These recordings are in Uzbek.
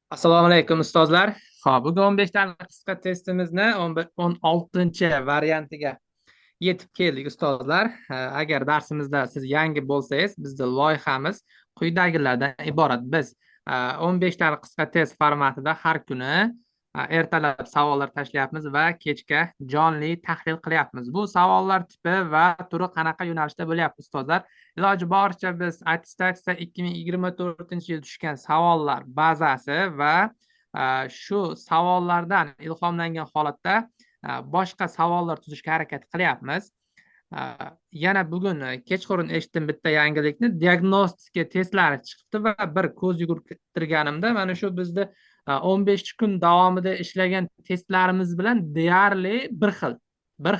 Assalomu alaykum ustozlar. Xo'p, bugun 15 daqiqa qisqa testimizni 16 variantiga yetib keldik ustozlar. Agar darsimizda siz yangi bo'lsangiz, bizda loyihamiz quyidagilardan iborat. Biz 15 daqiqa qisqa test formatida har kuni ertalab savollar tashlayapmiz va kechga jonli tahlil qilyapmiz. Bu savollar tipi va turi qanaqa yo'nalishda bo'lyapti ustozlar? Iloji boricha biz attestatsiya 2024 yil tushgan savollar bazasi va shu savollardan ilhomlangan holatda boshqa savollar tuzishga harakat qilyapmiz. Yana bugun kechqurun eshitdim bitta yangilikni, diagnostika testlari chiqibdi va bir ko'z yugurtirganimda mana shu bizni 15 kun davomida ishlagan testlarimiz bilan deyarli bir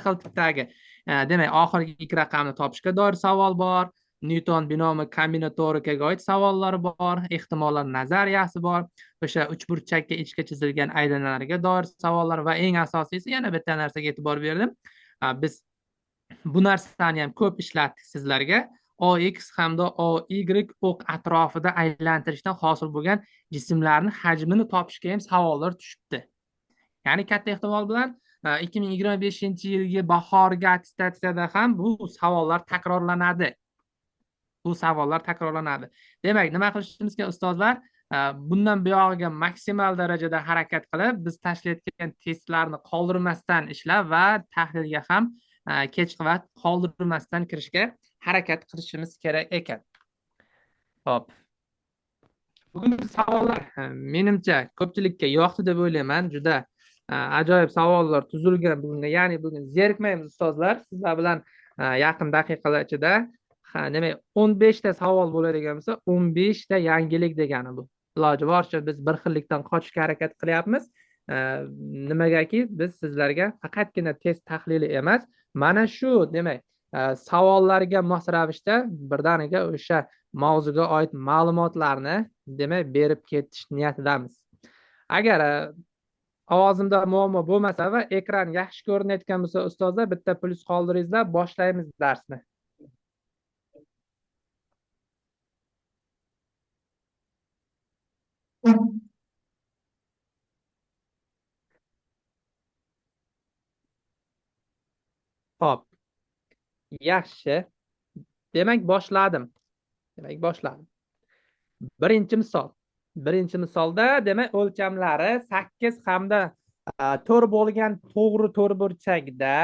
xil tipdagi, demak oxirgi ikki raqamni topishga doir savol bor, Newton binomi kombinatorikaga oid savollar bor, ehtimollar nazariyasi bor, o'sha uchburchakka ichga chizilgan aylanalarga doir savollar va eng asosiysi yana bitta narsaga e'tibor berdim. Biz bu narsani ham ko'p ishlatdik sizlarga. OX hamda OY o'q atrofida aylantirishdan hosil bo'lgan jismlarni hajmini topishga ham savollar tushibdi. Ya'ni katta ehtimol bilan 2025 yilgi bahorgi attestatsiyada ham bu savollar takrorlanadi. Demak, nima qilishimiz kerak ustozlar? Bundan buyog'iga maksimal darajada harakat qilib, biz tashlayotgan testlarni qoldirmasdan ishlab va tahlilga ham kechki vaqt qoldirmasdan kirishga harakat qilishimiz kerak ekan. Hop. Bugungi savollar menimcha ko'pchilikka yoqdi deb o'ylayman. Juda ajoyib savollar tuzilgan bugunga. Ya'ni bugun zerikmaymiz ustozlar. Sizlar bilan yaqin daqiqalar ichida demak 15 ta savol bo'ladigan bo'lsa, 15 ta yangilik degani bu. Iloji boricha biz bir xillikdan qochishga harakat qilyapmiz. Nimagaki biz sizlarga faqatgina test tahlili emas, mana shu demak savollarga mos ravishda birdaniga o'sha mavzuga oid ma'lumotlarni demak berib ketish niyatidamiz. Agar ovozimda muammo bo'lmasa va ekran yaxshi ko'rinayotgan bo'lsa ustozlar, bitta plyus qoldiringizlar, boshlaymiz darsni. Hop, yaxshi. Demak boshladim. Birinchi misol. Birinchi misolda demak o'lchamlari 8 hamda 4 bo'lgan to'g'ri to'rtburchakda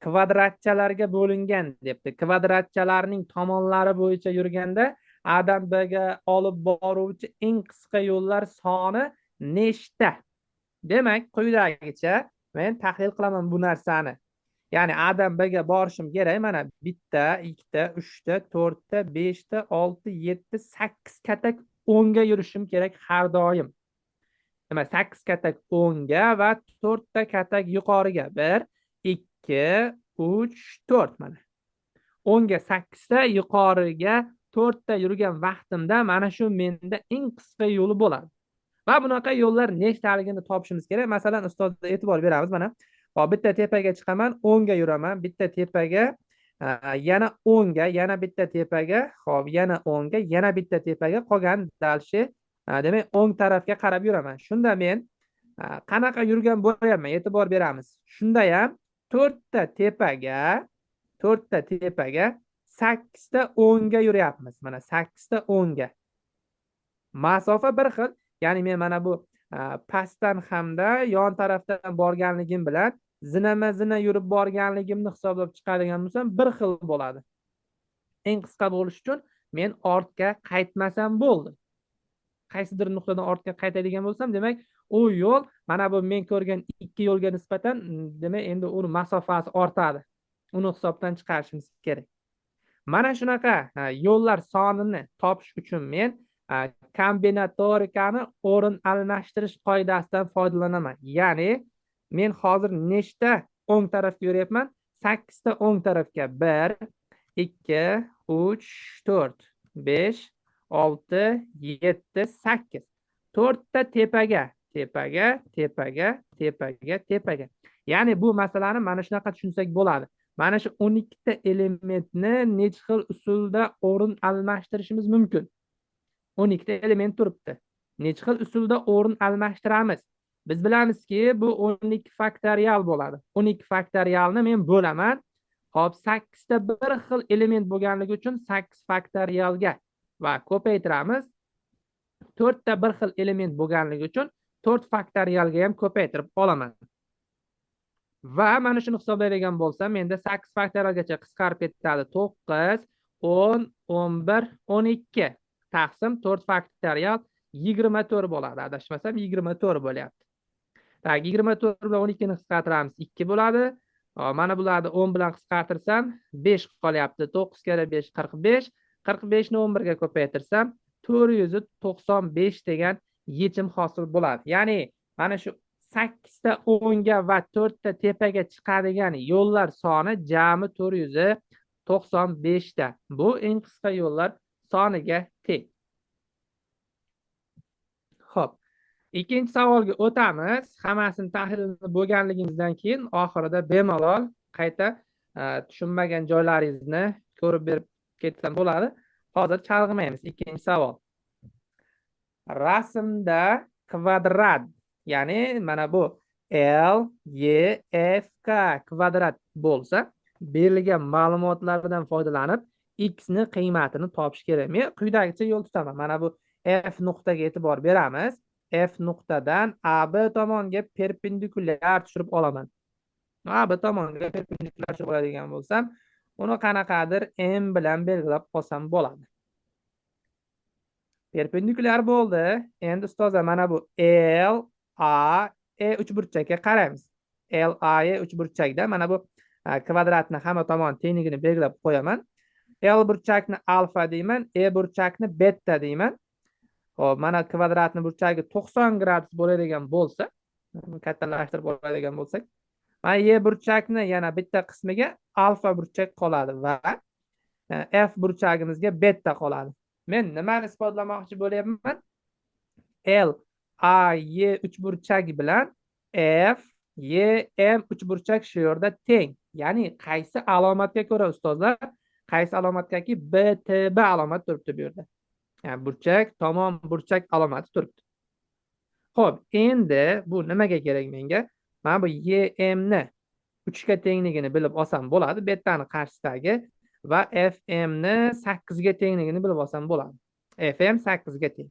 kvadratchalarga bo'lingan debdi. Kvadratchalarning tomonlari bo'yicha yurganda A'dan Bga olib boruvchi eng qisqa yo'llar soni nechta? Demak, quyidagicha men tahlil qilaman bu narsani. Ya'ni A'dan Bga borishim kerak. Mana bitta, ikkita, uchta, to'rtta, beshta, 6, 7, 8 katak o'ngga yurishim kerak har doim. Demak, 8 katak o'ngga va 4 ta katak yuqoriga. 1, 2, 3, 4 mana. O'ngga 8 ta, yuqoriga 4 ta yurgan vaqtimda mana shu menda eng qisqa yo'li bo'ladi. Va bunaqa yo'llar nechtaligini topishimiz kerak. Masalan, ustozlar e'tibor beramiz mana. Hop, bitta tepaga chiqaman, o'ngga yuraman, bitta tepaga, yana o'ngga, yana bitta tepaga, hop, yana o'ngga, yana bitta tepaga, qolgan dalshi demak o'ng tarafga qarab yuraman. Shunda men qanaqa yurgan bo'lyapman, e'tibor beramiz. Shunda ham 4 ta tepaga 8 ta o'ngga yuryapmiz. Mana 8 ta o'ngga. Masofa bir xil. Ya'ni men mana bu pastdan hamda yon tarafdan borganligim bilan zina yurib borganligimni hisoblab chiqadigan bo'lsam bir xil bo'ladi. Eng qisqa bo'lish uchun men ortga qaytmasam bo'ldi. Qaysidir nuqtadan ortga qaytadigan bo'lsam, demak, u yo'l mana bu men ko'rgan ikki yo'lga nisbatan demak endi uni masofasi ortadi. Uni hisobdan chiqarishimiz kerak. Mana shunaqa yo'llar sonini topish uchun men kombinatorikani o'rin almashtirish qoidasidan foydalanaman. Ya'ni men hozir nechta o'ng tarafga yuryapman? 8 ta o'ng tarafga. 1, 2, 3, 4, 5, 6, 7, 8. 4 ta tepaga. Ya'ni bu masalani mana shunaqa tushunsak bo'ladi. Mana shu 12 ta elementni necha xil usulda o'rin almashtirishimiz mumkin? 12 ta element turibdi. necha xil usulda o'rin almashtiramiz? Biz bilamizki, bu 12 faktorial bo'ladi. 12 faktorialni men bo'laman. Hop, 8 ta bir xil element bo'lganligi uchun 8 faktorialga va ko'paytiramiz. 4 ta bir xil element bo'lganligi uchun 4 faktorialga ham ko'paytirib olaman. Va mana shuni hisoblaydigan bo'lsam, menda 8 faktorialgacha qisqarib ketadi. 9, 10, 11, 12 taqsim 4 faktorial 24 bo'ladi. Adashmasam 24 bo'lyapti. Tak, 24 bilan 12 ni qisqartiramiz, 2 bo'ladi. Mana bularni 10 bilan qisqartirsam 5 qolyapti. 9 kere 5 45. 45 ni 11 ga ko'paytirsam 495 degan yechim hosil bo'ladi. Ya'ni mana shu 8 ta 10 ga va 4 ta tepaga chiqadigan yo'llar soni jami 495 ta. Bu eng qisqa yo'llar soniga teng. Xo'p, ikkinchi savolga o'tamiz. Hammasini tahlilini bo'lganligimizdan keyin oxirida bemalol qayta tushunmagan joylaringizni ko'rib berib ketsam bo'ladi. Hozir chalg'imaymiz. Ikkinchi savol. Rasmda kvadrat, ya'ni mana bu L, Y, F, K kvadrat bo'lsa, berilgan ma'lumotlardan foydalanib x ni qiymatini topish kerak. Men quyidagicha yo'l tutaman. Mana bu F nuqtaga e'tibor beramiz. F nuqtadan AB tomonga perpendikulyar tushirib olaman. AB tomonga perpendikulyar tushirib oladigan bo'lsam, uni qanaqadir M bilan belgilab olsam bo'ladi. Perpendikulyar bo'ldi. Endi ustozlar mana bu L, A, E uchburchakka qaraymiz. L, A, E uchburchakda mana bu kvadratni hamma tomon tengligini belgilab qo'yaman. L burchakni alfa deyman, E burchakni beta deyman. Hop, mana kvadratni burchagi 90 gradus bo'ladigan bo'lsa, kattalashtirib oladigan bo'lsak, mana Y burchakni yana bitta qismiga alfa burchak qoladi va F burchagimizga beta qoladi. Men nimani isbotlamoqchi bo'lyapman? L, A, Y uchburchagi bilan F, Y, M uchburchak shu yerda teng. Ya'ni qaysi alomatga ko'ra ustozlar? Qaysi alomatgaki BTB alomat turibdi bu yerda. Yani burchak, tomon burchak alomati turibdi. Xo'p, endi bu nimaga kerak menga? Mana bu YM ni 3 ga tengligini bilib olsam bo'ladi. Betani qarshisidagi va FM ni 8 ga tengligini bilib olsam bo'ladi. FM 8 ga teng.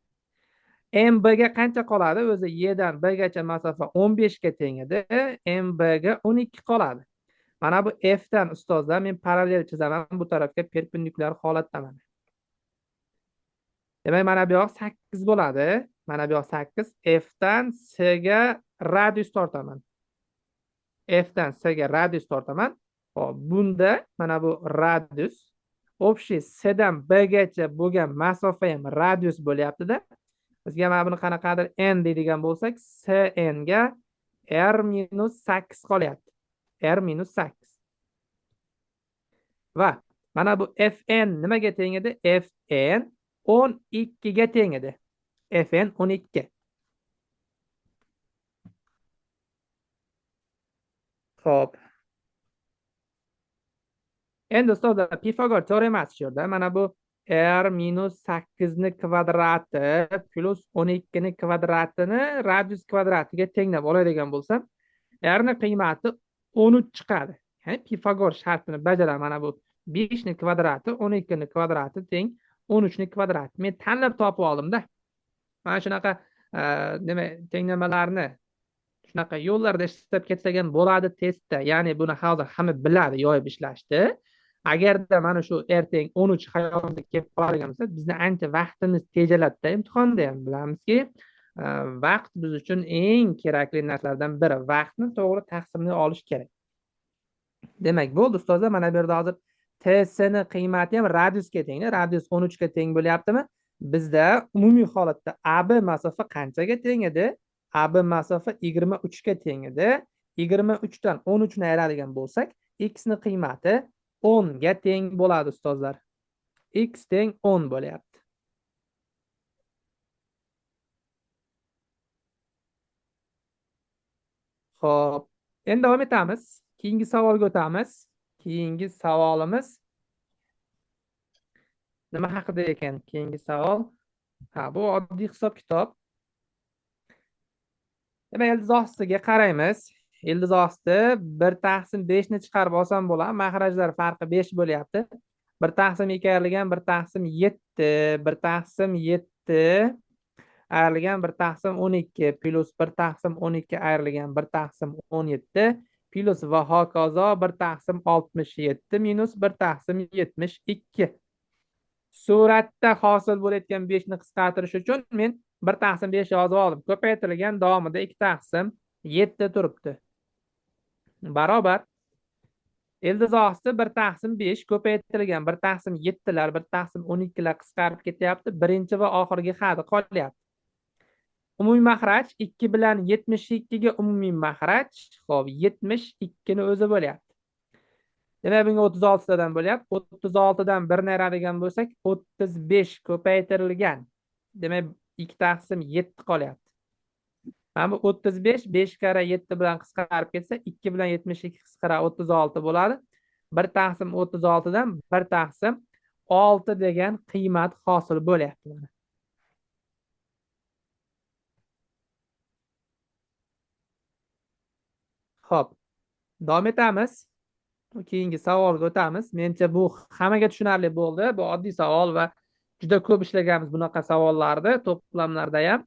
MB ga qancha qoladi? O'zi Y dan B gacha masofa 15 ga teng edi. MB ga 12 qoladi. Mana bu F dan ustozlar men parallel chizaman, bu tarafga perpendikulyar holatdaman. Demak, mana bu yoq 8 bo'ladi. Mana bu yoq 8. F dan S ga radius tortaman. F dan S ga radius tortaman. Hop, bunda mana bu radius общий S dan B gacha bo'lgan masofa ham radius bo'lyapti-da. Bizga mana buni qanaqadir n deydigan bo'lsak, Cn ga r-8 qolyapti. r-8. Va mana bu Fn nimaga teng edi? Fn 12 ga teng edi. Fn 12. Xo'p. Endi ustozlar Pifagor teoremasi shu yerda. Mana bu r-8 ni kvadrati plus 12 ni kvadratini radius kvadratiga tenglab oladigan bo'lsam, r ni qiymati 13 chiqadi. Ya'ni Pifagor shartini bajaraman. Mana bu 5 ni kvadrati 12 ni kvadrati teng 13 ni kvadrati. Men tanlab topib oldim-da. Mana shunaqa tenglamalarni shunaqa yo'llarda ishlab ketsak ham bo'ladi testda. Ya'ni buni hozir hamma biladi, yoyib ishlashdi. Agarda mana shu ertang 13 hayotimizga kelib qoladigan bo'lsa, bizni ancha vaqtimiz tejaladi-da. Imtihonda ham bilamizki, vaqt biz uchun eng kerakli narsalardan biri. Vaqtni to'g'ri taqsimlay olish kerak. Demak, bo'ldi ustozlar, mana bu yerda hozir TS ni qiymati ham radiusga teng. Radius 13 ga teng bo'lyaptimi? Bizda umumiy holatda AB masofa qanchaga teng edi? AB masofa 23 ga teng edi. 23 dan 13 ni ayiradigan bo'lsak, x ni qiymati 10 ga teng bo'ladi ustozlar. X teng 10 bo'lyapti. Xo'p, endi davom etamiz. Keyingi savolga o'tamiz. Keyingi savolimiz nima haqida ekan? Keyingi savol. Bu oddiy hisob-kitob. Demak, ildiz ostiga qaraymiz. Ildiz osti 1/5 ni chiqarib olsam bo'ladi. Mahrajlar farqi 5 bo'lyapti. 1/2 ayrilgan 1/7, 1/7 ayrilgan 1/12 plus 1/12 ayrilgan 1/17 plus va hokazo 1/67 minus 1/72. Suratda hosil bo'layotgan 5 ni qisqartirish uchun men 1/5 yozib oldim. Ko'paytirilgan davomida 2/7 turibdi. Barobar ildiz osti 1/5 ko'paytirilgan 1/7lar 1/12lar qisqarib ketyapti. Birinchi va oxirgi hadi qolyapti. Umumiy maxraj 2 bilan 72 ga umumiy maxraj, xo'p, 72 ni o'zi bo'lyapti. Demak, bunga 36 tadan bo'lyapti. 36 dan 1 ni ayiradigan bo'lsak, 35 ko'paytirilgan. Demak, 2/7 qolyapti. Mana bu 35 5 karra 7 bilan qisqarib ketsa, 2 bilan 72 qisqarib 36 bo'ladi. 1/36 dan 1/6 degan qiymat hosil bo'lyapti mana. Xo'p, davom etamiz. Keyingi savolga o'tamiz. Menimcha bu hammaga tushunarli bo'ldi. Bu oddiy savol va juda ko'p ishlaganmiz bunaqa savollarni to'plamlarda ham.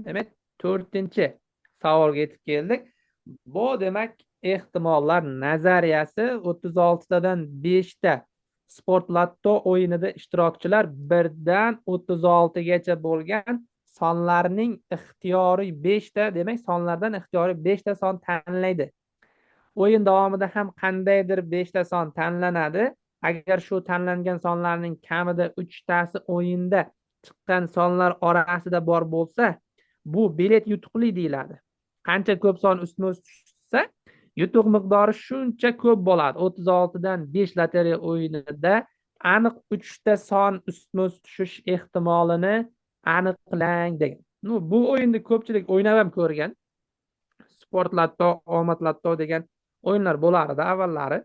Demak, 4-chi savolga yetib keldik. Bu demak ehtimollar nazariyasi 36 tadan 5 ta sport lotto o'yinida ishtirokchilar 1 dan 36 gacha bo'lgan sonlarning ixtiyoriy 5 ta, demak sonlardan ixtiyoriy 5 ta son tanlaydi. O'yin davomida ham qandaydir 5 ta son tanlanadi. Agar shu tanlangan sonlarning kamida 3 tasi o'yinda chiqqan sonlar orasida bor bo'lsa, bu bilet yutuqli deyiladi. Qancha ko'p son ustma-ust tushsa, yutuq miqdori shuncha ko'p bo'ladi. 36 dan 5 lotereya o'yinida aniq 3 ta son ustma-ust tushish ehtimolini aniqlang degan. Bu o'yinni ko'pchilik o'ynab ham ko'rgan. Sport lotto, omad lotto degan o'yinlar bo'lardi avvallari.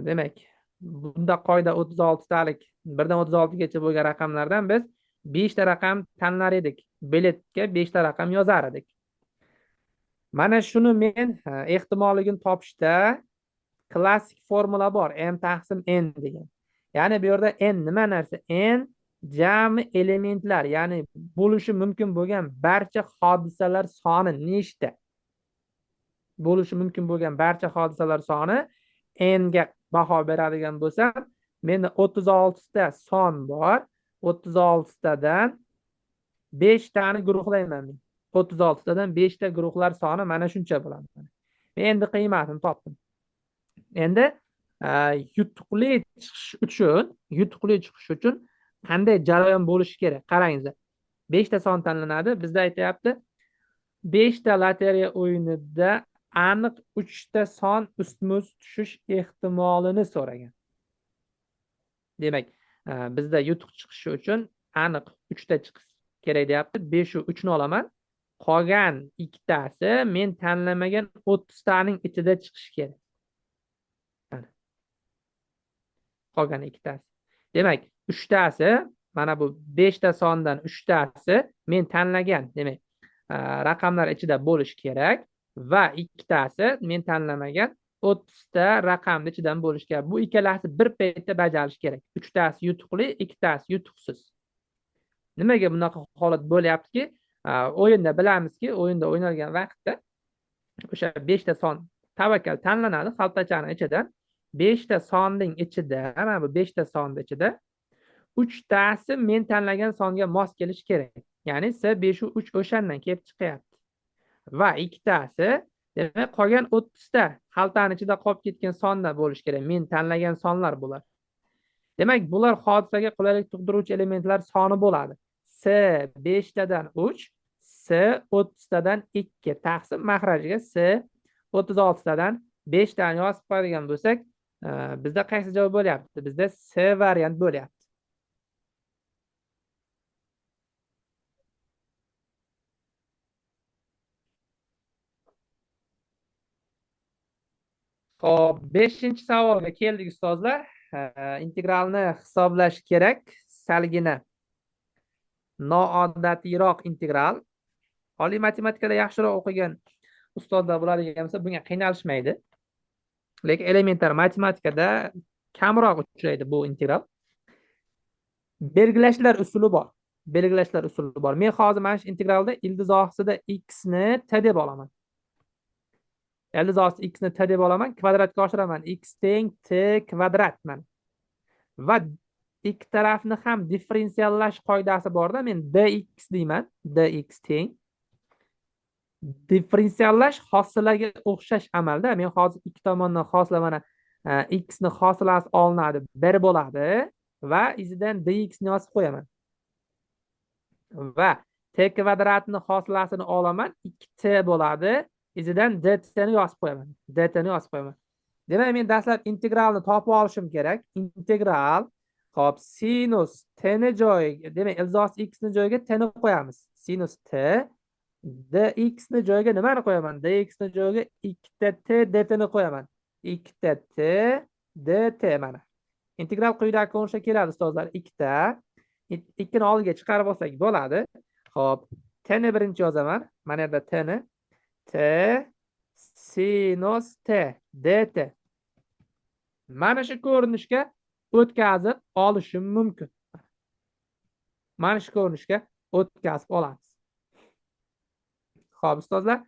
Demak, bunda qoida 36 talik 1 dan 36 gacha bo'lgan raqamlardan biz 5 ta raqam tanlar edik. Biletga 5 ta raqam yozar edik. Mana shuni men ehtimolligini topishda klassik formula bor. M taqsim n degan. Ya'ni bu yerda n nima narsa? N jami elementlar, ya'ni bo'lishi mumkin bo'lgan barcha hodisalar soni nechta? Bo'lishi mumkin bo'lgan barcha hodisalar soni n ga baho beradigan bo'lsam, menda 36 ta son bor. 36 tadan 5 tani guruhlayman men. 36 tadan 5 ta guruhlar soni mana shuncha bo'ladi. Men endi qiymatini topdim. Endi yutuqli chiqish uchun qanday jarayon bo'lishi kerak? Qarangizlar. 5 ta son tanlanadi. Bizda aytayapti 5 ta lotereya o'yinida aniq 3 ta son ustma-ust tushish ehtimolini so'ragan. Demak, bizda yutuq chiqishi uchun aniq 3 ta chiqish kerak deyapti. 5 u 3 ni olaman. Qolgan ikkitasi men tanlamagan 30 taning ichida chiqishi kerak. Qolgan ikkitasi. Demak, 3 tasi, mana bu 5 ta sondan 3 tasi men tanlagan, demak, raqamlar ichida bo'lishi kerak va ikkitasi men tanlamagan 30 ta raqamning ichidan bo'lishi kerak. Bu ikkalasi bir paytda bajarish kerak. 3 tasi yutuqli, ikkitasi yutuqsiz. Nimaga bunaqa holat bo'lyaptiki? O'yinda bilamizki, o'yinda o'ynalgan vaqtda o'sha 5 ta son tavakkal tanlanadi xaltachaning ichidan. 5 ta sonning ichida, mana bu 5 ta sonning ichida 3 tasi men tanlagan songa mos kelishi kerak. Ya'ni S5 u 3 o'shandan kelib chiqyapti. Va ikkitasi, demak, qolgan 30 ta xaltaning ichida qolib ketgan sonda bo'lishi kerak. Men tanlagan sonlar bular. Demak, bular hodisaga qulaylik tug'diruvchi elementlar soni bo'ladi. S 5 tadan 3, S 30 tadan 2 taqsim maxrajiga S 36 tadan 5 tani yozib qo'yadigan bo'lsak, bizda qaysi javob bo'lyapti? Bizda S variant bo'lyapti. Xo'p, 5-chi savolga keldik ustozlar. Integralni hisoblash kerak. Salgina nooddatiyroq integral. oliy matematikada yaxshiroq o'qigan ustozlar bo'ladigan bo'lsa bunga qiynalishmaydi. Lekin elementar matematikada kamroq uchraydi bu integral. Belgilashlar usuli bor. Belgilashlar usuli bor. Men hozir mana shu integralda ildiz ostida x ni t deb olaman. Ildiz ostida x ni t deb olaman, kvadratga oshiraman. X teng t kvadrat mana. Va ikki tarafni ham differensiallash qoidasi borda, men dx deyman. Dx teng differensiallash hosilaga o'xshash amalda. Men hozir ikki tomondan hosila mana x ni hosilasi olinadi, 1 bo'ladi va izidan dx ni yozib qo'yaman. Va t kvadratni hosilasini olaman, 2t bo'ladi. Izidan dt ni yozib qo'yaman. Dt ni yozib qo'yaman. Demak, men dastlab integralni topib olishim kerak. Integral hop sinus t ni joyiga, demak, ildiz x ni joyiga t ni qo'yamiz. Sinus t dx ni joyiga nimani qo'yaman? Dx ni joyiga 2ta t dt ni qo'yaman. 2ta t dt mana. Integral quyidagi ko'rinishda keladi ustozlar. 2ta 2 ni oldiga chiqarib olsak bo'ladi. Xo'p, t ni birinchi yozaman. Mana yerda t ni t sinus t dt. Mana shu ko'rinishga o'tkazib olishim mumkin. Mana shu ko'rinishga o'tkazib olamiz. Xo'p, ustozlar,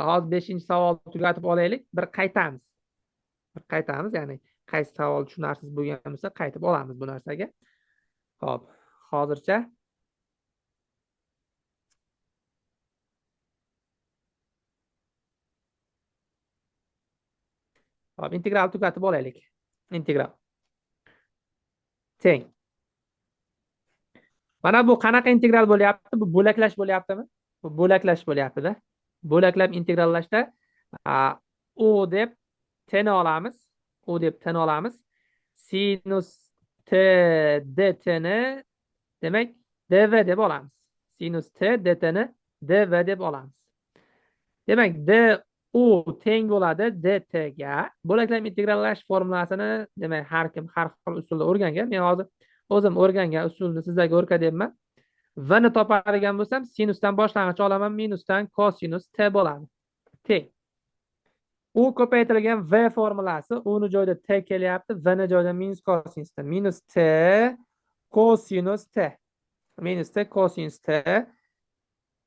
hozir 5-savolni tugatib olaylik. Bir qaytamiz. Ya'ni qaysi savol tushunarsiz bo'lgan bo'lsa, qaytib olamiz bu narsaga. Xo'p, hozircha Hop, integral tugatib olaylik. Integral teng. Mana bu qanaqa integral bo'lyapti? Bu bo'laklash bo'lyaptimi? Bu bo'laklash bo'lyapti-da. Bo'laklab integrallashda u deb t ni olamiz. U deb t ni olamiz. Sinus t dt ni demak dv deb olamiz. Sinus t dt ni dv deb olamiz. Demak, u teng bo'ladi dt ga. Bo'laklab integrallash formulasini demak har kim har xil usulda o'rgangan. Men hozir o'zim o'rgangan usulni sizlarga o'rgatyapman. V ni topadigan bo'lsam, sinusdan boshlang'ich olaman, minusdan kosinus t bo'ladi. Teng. U ko'paytirilgan v formulasi, u ni joyida t kelyapti, v ni joyida minus kosinus t. Minus t kosinus t. Minus t kosinus t.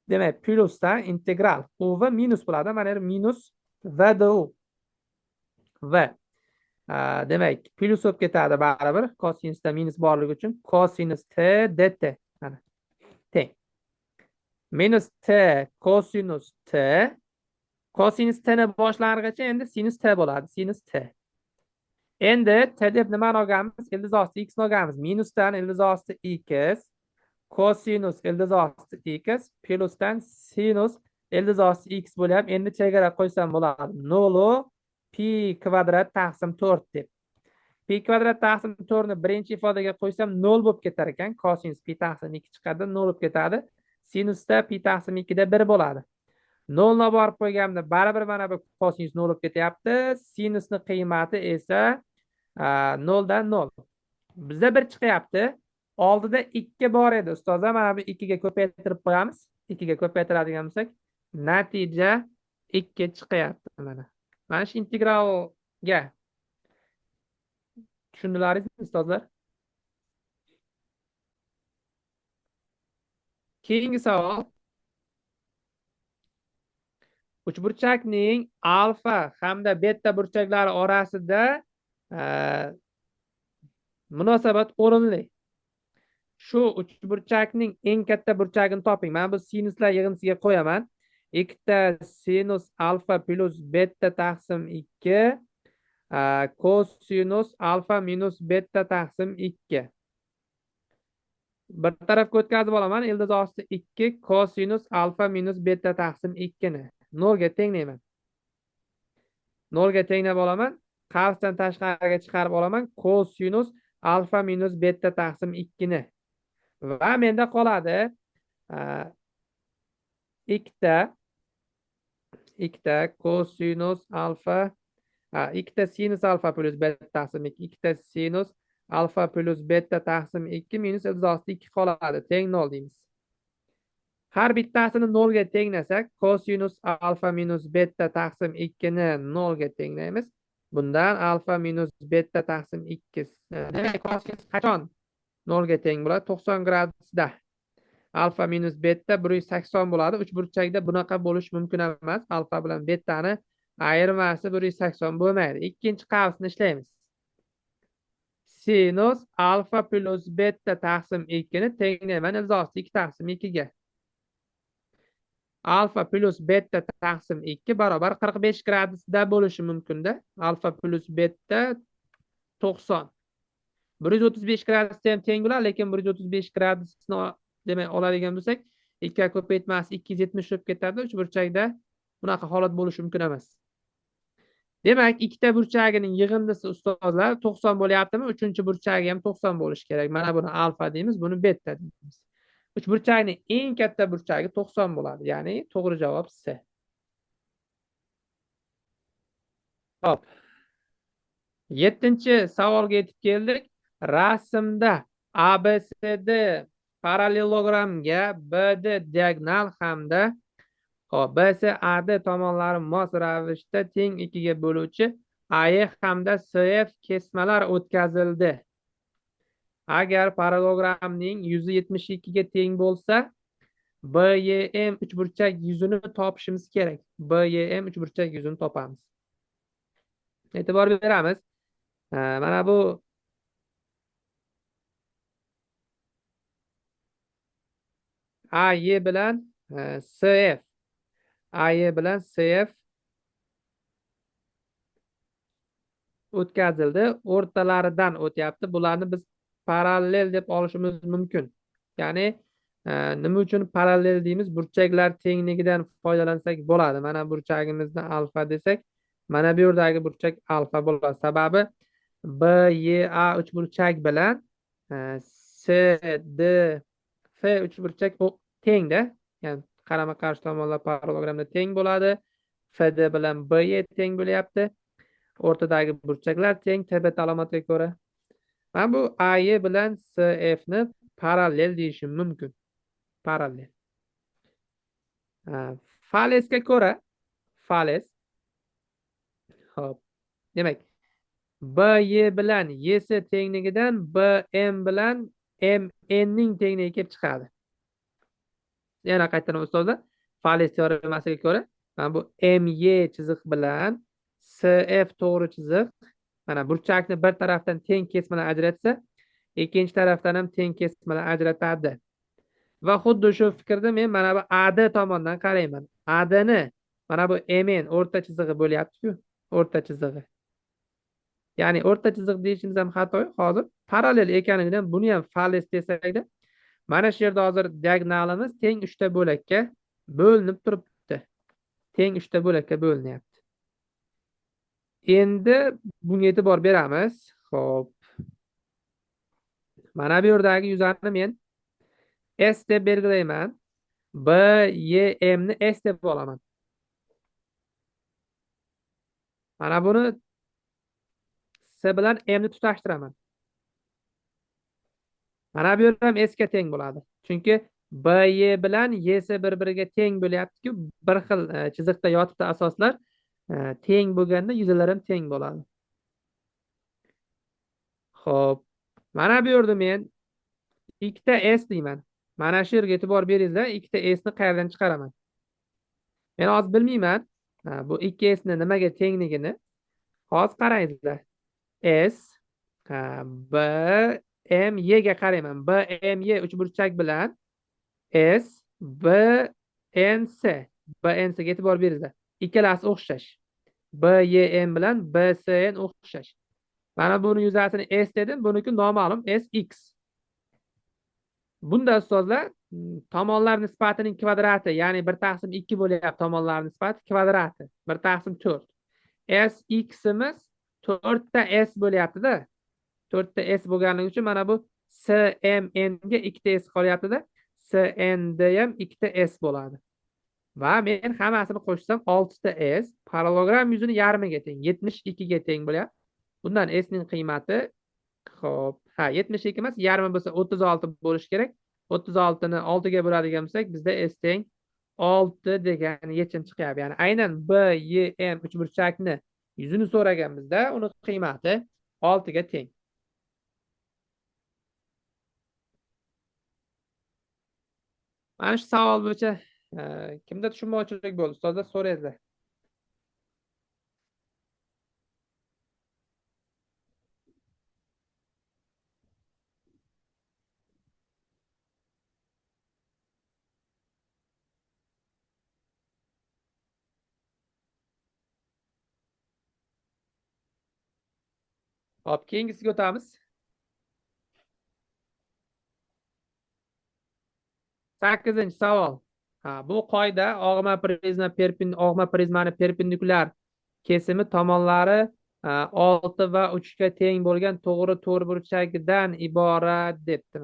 Demak, plyusdan integral. U va minus bo'ladi. Mana yer minus v du. V. Demak, plyus bo'lib ketadi baribir. Kosinusda minus borligi uchun kosinus t dt. Mana. Teng. Minus t kosinus t. Kosinus t ni boshlang'ichi endi sinus t bo'ladi. Sinus t. Endi t deb nimani olganmiz? Ildiz osti x ni olganmiz. Minusdan ildiz osti x. Kosinus ildiz osti x plyusdan sinus ildiz osti x bo'lyapti. Endi chegara qo'ysam bo'ladi. 0 pi kvadrat taqsim 4 deb. Pi kvadrat taqsim 4 ni birinchi ifodaga qo'ysam 0 bo'lib ketar ekan. Kosinus pi taqsim 2 chiqadi, 0 bo'lib ketadi. Sinusda pi taqsim 2 da 1 bo'ladi. 0 ni borib qo'yganimda baribir mana bu kosinus 0 bo'lib ketyapti. Sinusning qiymati esa 0 dan 0. Bizda 1 chiqyapti. Oldida 2 bor edi ustozlar. Mana bu 2 ga ko'paytirib qo'yamiz. 2 ga ko'paytiradigan bo'lsak, natija 2 chiqyapti mana. Mana shu integralga tushundilaringizmi ustozlar? Keyingi savol. Uchburchakning alfa hamda beta burchaklari orasida munosabat o'rinli. Shu uchburchakning eng katta burchagini toping. Men bu sinuslar yig'indisiga qo'yaman. Ikkita sinus alfa plus beta taqsim 2 kosinus alfa minus beta taqsim 2. Bir tarafga o'tkazib olaman. Ildiz osti 2 kosinus alfa minus beta taqsim 2 ni 0 ga tenglayman. 0 ga tenglab olaman. Qarsdan tashqariga chiqarib olaman. Kosinus alfa minus beta taqsim 2 ni. Va menda qoladi ikkita kosinus alfa, ikkita sinus alfa plus beta taqsim 2, ikkita sinus alfa plus beta taqsim 2 minus ildiz osti 2 qoladi. Teng 0 deymiz. Har bittasini 0 ga tenglasak, kosinus alfa minus beta taqsim 2 ni 0 ga tenglaymiz. Bundan alfa minus beta taqsim 2. Demak, kosinus qachon 0 ga teng bo'ladi? 90 gradusda. Alfa minus beta 180 bo'ladi. Uchburchakda bunaqa bo'lishi mumkin emas. Alfa bilan betani ayirmasi 180 bo'lmaydi. Ikkinchi qavsni ishlaymiz. Sinus alfa plus beta taqsim 2 ni tenglayman ilzosi 2 taqsim 2 ga. Alfa plus beta taqsim 2 barobar 45 gradusda bo'lishi mumkin-da. Alfa plus beta 90. 135 gradusda ham teng bo'ladi, lekin 135 gradusni demak oladigan bo'lsak, 2 ga ko'paytmasi 270 bo'lib ketadi. Uchburchakda bunaqa holat bo'lishi mumkin emas. Demak, ikkita burchagining yig'indisi ustozlar 90 bo'lyaptimi? Uchinchi burchagi ham 90 bo'lishi kerak. Mana buni alfa deymiz, buni beta deymiz. Uchburchakning eng katta burchagi 90 bo'ladi. Ya'ni to'g'ri javob C. Hop. 7-chi savolga yetib keldik. Rasmda ABCD parallelogramga BD diagonal hamda BCAD tomonlari mos ravishda teng 2 ga bo'luvchi AE hamda CF kesmalar o'tkazildi. Agar parallelogramning yuzi 72 ga teng bo'lsa, BEM uchburchak yuzini topishimiz kerak. BEM uchburchak yuzini topamiz. E'tibor beramiz. Mana bu AE bilan CF. AE bilan CF o'tkazildi. O'rtalaridan o'tyapti. Bularni biz parallel deb olishimiz mumkin. Ya'ni nima uchun parallel deymiz? Burchaklar tengligidan foydalansak bo'ladi. Mana burchagimizni alfa desak, mana bu yerdagi burchak alfa bo'ladi. Sababi BEA uchburchak bilan CDF uchburchak tengda. Ya'ni qarama-qarshi tomonlar parallelogramda teng bo'ladi. FD bilan BE teng bo'lyapti. O'rtadagi burchaklar teng tebat alomatiga ko'ra. Mana bu AE bilan CF ni parallel deyishim mumkin. Parallel. Falesga ko'ra, fales. Hop. Demak, BE bilan YS tengligidan BM bilan MN ning tengligi kelib chiqadi. Yana qaytadan ustozlar, fales teoremasiga ko'ra, mana bu MY chiziq bilan CF to'g'ri chiziq, mana burchakni bir tarafdan teng kesmalar ajratsa, ikkinchi tarafdan ham teng kesmalar ajratadi. Va xuddi shu fikrda men mana bu AD tomondan qarayman. AD ni mana bu MN o'rta chizig'i bo'lyapti-ku, o'rta chizig'i. Ya'ni o'rta chiziq deyishimiz ham xato. Hozir parallel ekanligidan buni ham fales desak-da, mana shu yerda hozir diagonalimiz teng 3 ta bo'lakka bo'linib turibdi. Teng 3 ta bo'lakka bo'linyapti. Endi bunga e'tibor beramiz. Xo'p. Mana bu yerdagi yuzani men S deb belgilayman. B, Y, M ni S deb olaman. Mana buni S bilan M ni tutashtiraman. Mana bu yer ham S ga teng bo'ladi. Chunki B, Y bilan Y S bir-biriga teng bo'lyapti-ku, bir xil chiziqda yotibdi asoslar. Teng bo'lganda yuzalar ham teng bo'ladi. Xo'p. Mana bu yerda men ikkita S deyman. Mana shu yerga e'tibor beringlar, ikkita S ni qayerdan chiqaraman? Men hozir bilmayman. Bu ikki S ni nimaga tengligini. Hozir qarangizlar. S B M Y ga qarayman. B M Y uchburchak bilan S B N C. B N C ga e'tibor beringlar. Ikkalasi o'xshash. B Y M bilan B C N o'xshash. Mana buni yuzasini S dedim, buniki noma'lum S X. Bunda ustozlar tomonlar nisbatining kvadrati, ya'ni 1/2 bo'lyapti tomonlar nisbati kvadrati. 1/4. S X imiz 4 ta S bo'lyapti-da. 4 ta S bo'lganligi uchun mana bu C M N ga 2 ta S qolyapti-da. C N da ham 2 ta S bo'ladi. Va men hammasini qo'shsam 6 ta S parallelogram yuzini yarmiga teng, 72 ga teng bo'lyapti. Bundan S ning qiymati, xo'p, 72 emas, yarmi bo'lsa 36 bo'lishi kerak. 36ni 6ga bo'ladigan bo'lsak, bizda S teng 6 degan yechim chiqyapti. Ya'ni aynan B, Y, M uchburchakni yuzini so'raganmizda, uni qiymati 6 ga teng. Mana shu savol bo'yicha kimda tushunmovchilik bo'ldi? Ustozlar so'raydi. Hop, keyingisiga o'tamiz. 8-chi savol. Bu qoida og'ma prizmani perpendikulyar kesimi tomonlari 6 va 3 ga teng bo'lgan to'g'ri to'rtburchakdan iborat debdi.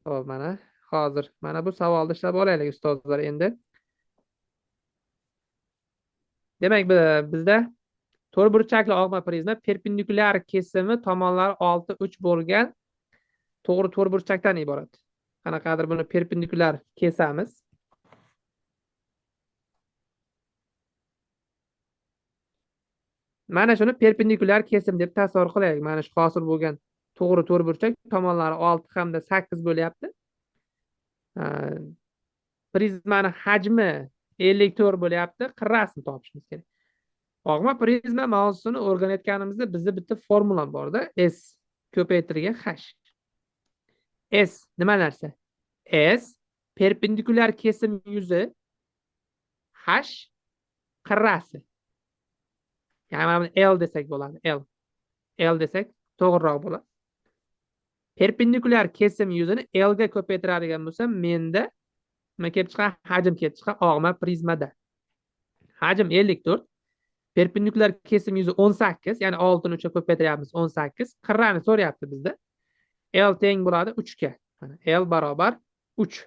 Hop, hozir bu savolni ishlab olaylik ustozlar endi. Demak, bizda to'rtburchakli og'ma prizma perpendikulyar kesimi tomonlari 6, 3 bo'lgan to'g'ri to'rtburchakdan iborat. Qanaqadir buni perpendikulyar kesamiz. Mana shuni perpendikulyar kesim deb tasavvur qilaylik. Mana shu hosil bo'lgan to'g'ri to'rtburchak tomonlari 6 hamda 8 bo'lyapti. Prizmani hajmi 54 bo'lyapti. Qirrasini topishimiz kerak. Og'ma prizma mavzusini o'rganayotganimizda bizda bitta formula borda. S ko'paytirilgan h. S nima narsa? S perpendikulyar kesim yuzi, h qirrasi. Ya'ni mana L desak bo'ladi. L desak to'g'riroq bo'ladi. Perpendikulyar kesim yuzini L ga ko'paytiradigan bo'lsam, menda nima kelib chiqadi? Hajm kelib chiqadi og'ma prizmada. Hajm 54, perpendikulyar kesim yuzi 18, ya'ni 6 ni 3 ga ko'paytiryapmiz 18. Qirrani so'rayapti bizda. L teng bo'ladi 3 ga. L barobar 3.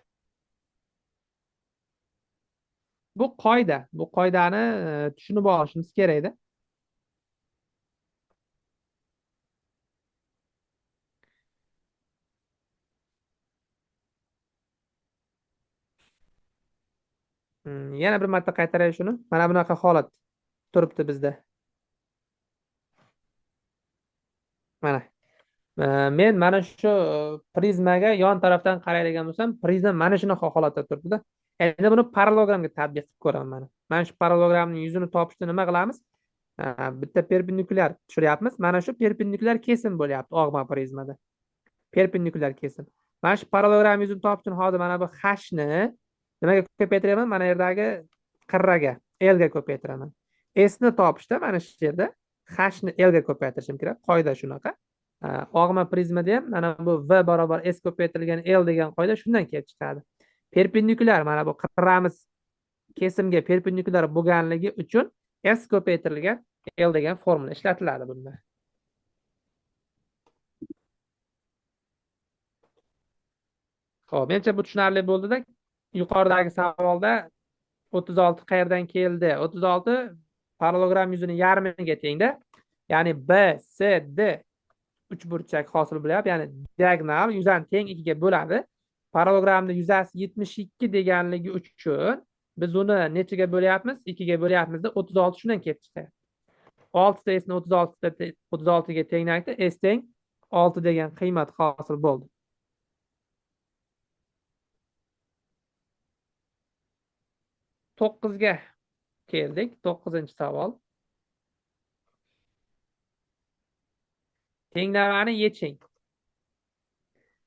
Bu qoida. Bu qoidani tushunib olishimiz kerak edi. Yana bir marta qaytaray shuni. Mana bunaqa holat turibdi bizda. Mana. Men mana shu prizmaga yon tarafdan qaraydigan bo'lsam, prizma mana shunaqa holatda turibdi-da. Endi buni parallelogramga tatbiq qilib ko'raman. Mana shu parallelogramning yuzini topishda nima qilamiz? Bitta perpendikulyar tushiryapmiz. Mana shu perpendikulyar kesim bo'lyapti og'ma prizmada. Perpendikulyar kesim. Mana shu parallelogram yuzini topish uchun hozir mana bu hni nimaga ko'paytiraman? Mana yerdagi qirraga, L ga ko'paytiraman. S ni topishda mana shu yerda hni L ga ko'paytirishim kerak. Qoida shunaqa. Og'ma prizmada ham mana bu V barobar S ko'paytirilgan L degan qoida shundan kelib chiqadi. Perpendikulyar mana bu qirramiz kesimga perpendikulyar bo'lganligi uchun S ko'paytirilgan L degan formula ishlatiladi bunda. Xo'p, menimcha bu tushunarli bo'ldida. Yuqoridagi savolda 36 qayerdan keldi? 36 parallelogram yuzining yarmiga tengda. Ya'ni B, C, D uchburchak hosil bo'lyapti. Ya'ni diagonal yuzani teng 2 ga bo'ladi. Parallelogramni yuzasi 72 deganligi uchun biz uni nechaga bo'lyapmiz? 2 ga bo'lyapmizda 36 shundan kelib chiqadi. 6 ta S'ni 36 ga tenglaydi. S teng 6 degan qiymat hosil bo'ldi. 9 ga keldik. 9-chi savol. Tenglamani yeching.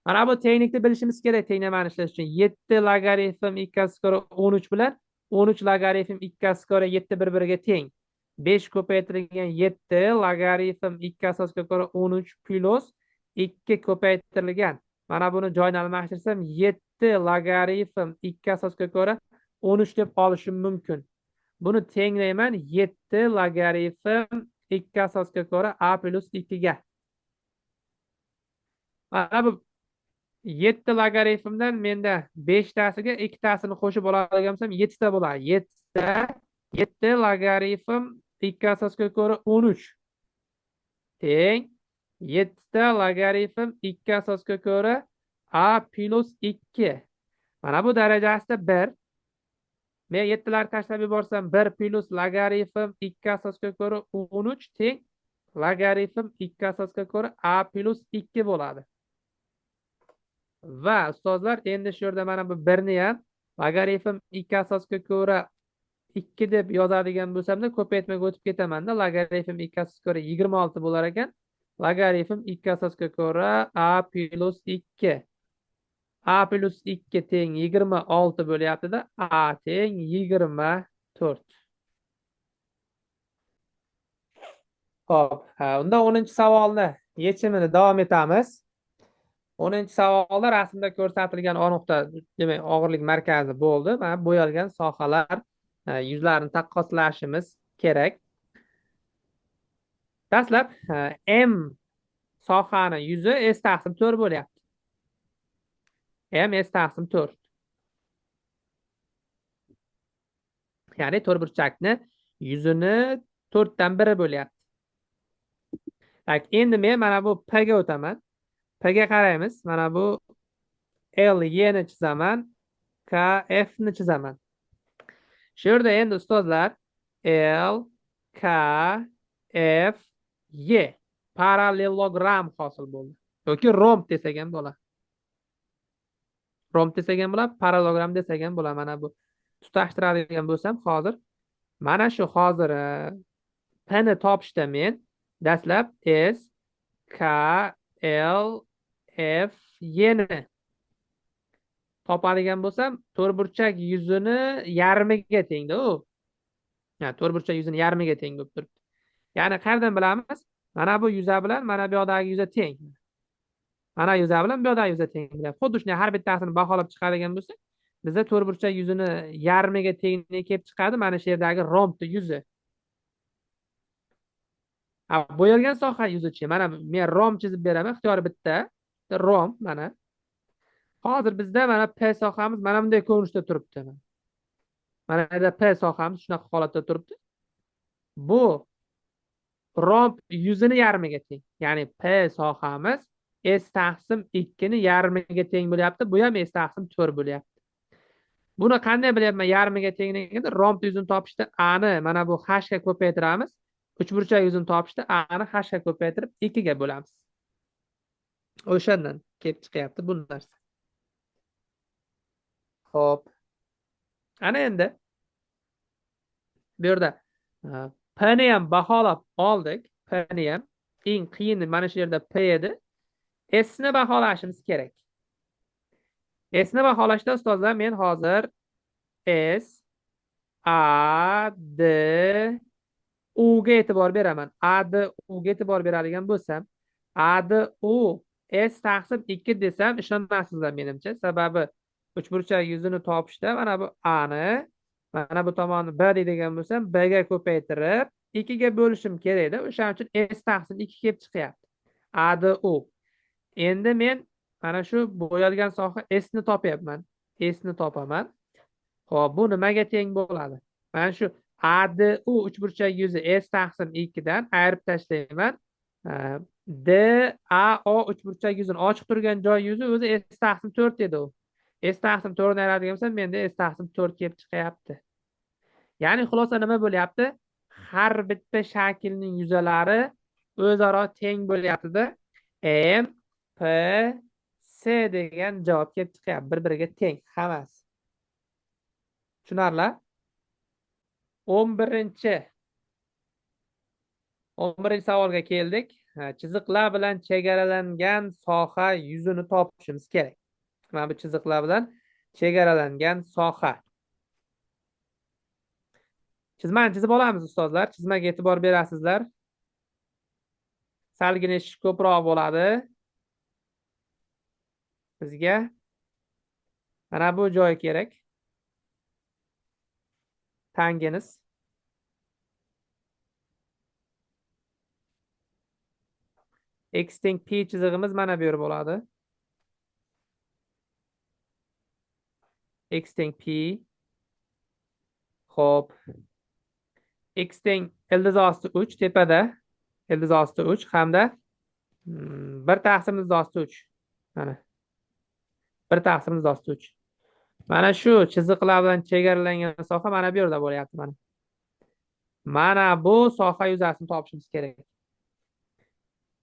Mana bu tenglikni bilishimiz kerak tenglamani ishlash uchun. 7 logaritm 2^13 bilan 13 logaritm 2^7 bir-biriga teng. 5 ko'paytirilgan 7 logaritm 2^13 plus 2 ko'paytirilgan. Mana buni joyini almashtirsam 7 logaritm 2^13 deb olishim mumkin. Buni tenglayman 7 logaritm 2^a plus 2 ga. Mana bu 7 logaritmdan menda 5tasiga 2tasini qo'shib oladigan bo'lsam 7ta bo'ladi. 7 logaritm 2 asosga ko'ra 13 teng 7 logaritm 2 asosga ko'ra a plus 2. Mana bu darajasida 1. Men 7larni tashlab yuborsam 1 plus logaritm 2 asosga ko'ra 13 teng logaritm 2 asosga ko'ra a plus 2 bo'ladi. Va ustozlar endi shu yerda mana bu 1ni ham logaritm 2 asosga ko'ra 2 deb yozadigan bo'lsamda ko'paytmaga o'tib ketamanda. Logaritm 2 asosga ko'ra 26 bo'lar ekan. Logaritm 2 asosga ko'ra a plus 2. A plus 2 teng 26 bo'lyapti-da. A teng 24. Xo'p, unda 10-savolni yechimini davom etamiz. 10-savolda rasmda ko'rsatilgan O nuqta, demak, og'irlik markazi bo'ldi. Mana bo'yalgan sohalar yuzlarini taqqoslashimiz kerak. Dastlab M sohani yuzi S taqsim 4 bo'lyapti. M S taqsim 4. Ya'ni to'rtburchakni yuzini 4 dan 1 bo'lyapti. Endi men mana bu P ga o'taman. P ga qaraymiz. Mana bu L Y ni chizaman, K F ni chizaman. Shu yerda endi ustozlar L K F Y parallelogram hosil bo'ldi. Yoki romb desak ham bo'ladi. Romb desak ham bo'ladi, parallelogram desak ham bo'ladi. Mana bu tutashtiradigan bo'lsam hozir mana shu hozir P ni topishda men dastlab S K L F Y ni topadigan bo'lsam to'rtburchak yuzini yarmiga tengda u. Yani to'rtburchak yuzini yarmiga teng bo'lib turibdi. Ya'ni qayerdan bilamiz? Mana bu yuza bilan mana bu yoqdagi yuza teng. Mana yuza bilan bu yoqdagi yuza teng. Xuddi shunday har bittasini baholab chiqadigan bo'lsak, bizda to'rtburchak yuzini yarmiga tengni kelib chiqadi. Mana shu yerdagi rombni yuzi. Bo'yalgan soha yuzichi. Mana men romb chizib beraman, ixtiyori bitta. Romb mana. Hozir bizda mana P sohamiz mana bunday ko'rinishda turibdi. Mana yerda P sohamiz shunaqa holatda turibdi. Bu romb yuzini yarmiga teng. Ya'ni P sohamiz S taqsim 2 ni yarmiga teng bo'lyapti. Bu ham S taqsim 4 bo'lyapti. Buni qanday bilyapman yarmiga tengligini? Romb yuzini topishda A ni mana bu H ga ko'paytiramiz. Uchburchak yuzini topishda A ni H ga ko'paytirib 2 ga bo'lamiz. O'shandan kelib chiqyapti bu narsa. Xo'p. Ana endi bu yerda P ni ham baholab oldik. P ni ham eng qiyini mana shu yerda P edi. S ni baholashimiz kerak. S ni baholashda ustozlar men hozir S A D U ga e'tibor beraman. A D U ga e'tibor beradigan bo'lsam, A D U S taqsim 2 desam ishonmasizlar menimcha. Sababi uchburchak yuzini topishda mana bu A ni mana bu tomonni B deydigan bo'lsam, B ga ko'paytirib 2 ga bo'lishim kerak-da. O'shaning uchun S taqsim 2 kelib chiqyapti. A D U. Endi men mana shu bo'yalgan soha S ni topyapman. S ni topaman. Xo'p, bu nimaga teng bo'ladi? Mana shu ADU uchburchak yuzi S taqsim 2 dan ayirib tashlayman. DAO uchburchak yuzini ochiq turgan joy yuzi o'zi S taqsim 4 edi u. S taqsim 4 ni ayiradigan bo'lsam, menda S taqsim 4 kelib chiqyapti. Ya'ni xulosa nima bo'lyapti? Har bitta shaklning yuzalari o'zaro teng bo'lyapti-da. M P S degan javob kelib chiqyapti. Bir-biriga teng hammasi. Tushunarli? 11 savolga keldik. Chiziqlar bilan chegaralangan soha yuzini topishimiz kerak. Mana bu chiziqlar bilan chegaralangan soha. Chizmani chizib olamiz ustozlar. Chizmaga e'tibor berasizlar. Salgina ish ko'proq bo'ladi. Bizga mana bu joy kerak. Tangimiz. X teng P chizig'imiz mana bu yer bo'ladi. x teng pi. Xo'p, x teng ildiz osti 3 tepada. Ildiz osti 3 hamda 1 taqsim ildiz osti 3. Mana 1 taqsim ildiz osti 3. Mana shu chiziqlar bilan chegaralangan soha mana bu yerda bo'lyapti mana. Mana bu soha yuzasini topishimiz kerak.